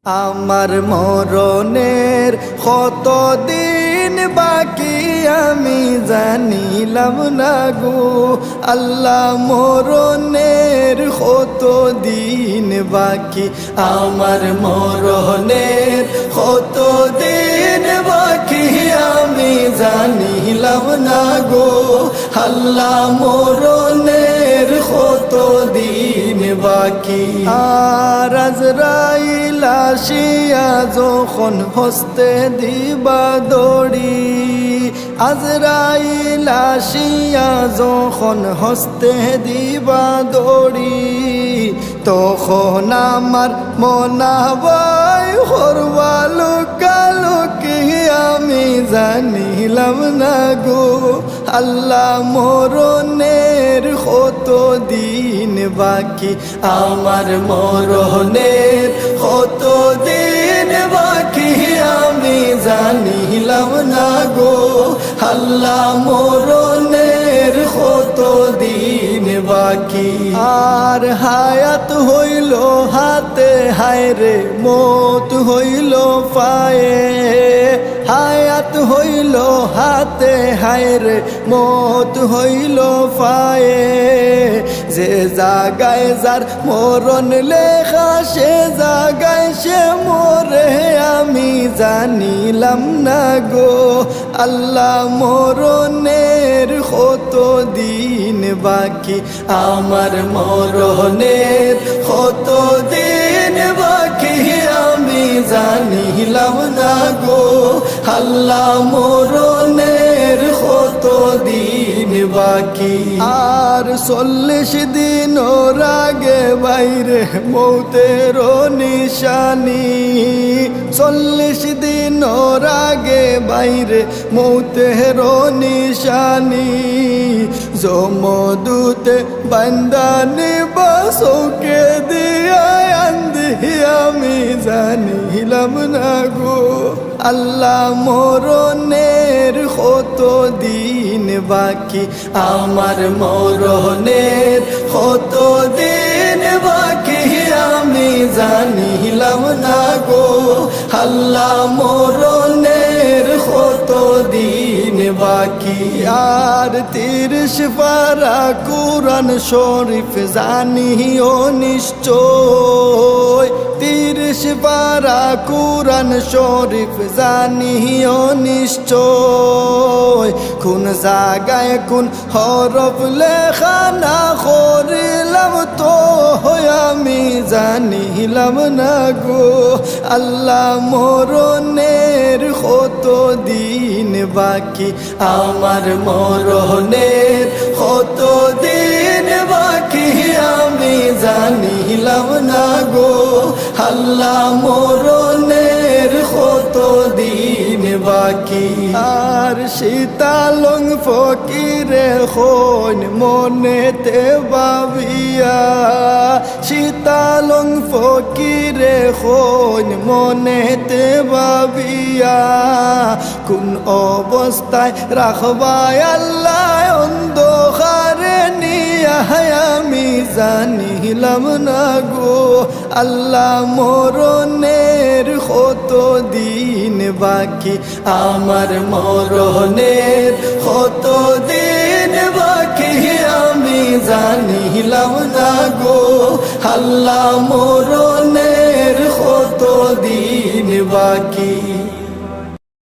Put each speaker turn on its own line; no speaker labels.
আমার মরণের কতদিন বাকি আমি জানিলাম না গো আল্লাহ, মরণের কতদিন বাকি, আমার মরণের কতদিন বাকি আমি জানিলাম না গো আল্লাহ, মরণের কতদিন বাকি। আর আজরাইল আসিয়া যখন হস্তে দিবা দড়ি, আজরাইল আসিয়া যখন হস্তে দিবা দড়ি, তখন আমার মনাবাই হরবা লোকালোকি আমি জানিলাম না গো আল্লাহ, মরণের কতদিন বাকি, আমার মরণের কতদিন বাকি আমি জানিলাম না গো আল্লাহ, মরণের কতদিন বাকি। আর হায়াত হইল হাতে হায়রে মত হইল পায়ে, হায়াত হইল হাতে হায়রে মত হইল পায়ে, যে জাগায় যার মরণ লেখা সে জাগায় সে মরে আমি জানিলাম না গো আল্লাহ, মরণের কতদিন বাকি, আমার মরণের কতদিন বাকি আমি জানিলাম না গো আল্লাহ, মরণের কতদিন বাকি। আর 40 দিন ওর আগে বাইরে মৌতের নিশানি, 40 দিন ওর আগে বাইরে মৌতের নিশানি, জমদূতে বান্দানি বাসকে দিয়া আন্দি আমি জানিলাম না গো আল্লাহ, মরণের কতদিন বাকি, আমার মরণের কতদিন বাকি আমি জানিলাম না গো আল্লাহ, মরণের কতদিন বাকি। আর 30 পারা কুরআন শরীফ জানিও নিশ্চয়, 30 পারা কুরআন শরীফ জানিও নিশ্চয়, কোন জায়গায় কোন হরফ লেখা না করিলাম তো আমি জানিলাম না গো আল্লাহ, মরণের কতদিন বাকি, আমার মরণের কতদিন বাকি আমি জানিলাম না গো আল্লাহ, মরণের কতদিন বাকি। আর শীতালং ফকিরে হন মনেতে ভাবিয়া, শীতালং ফকিরে হন মনেতে ভাবিয়া, কোন অবস্থায় রাখবায় আল্লাহ অন্ধকারে নিয়া আমি জানিলাম না গো আল্লাহ, মরণের কতদিন বাকি, আমার মরণের কতদিন বাকি আমি জানিলাম না গো আল্লাহ, মরণের কতদিন বাকি।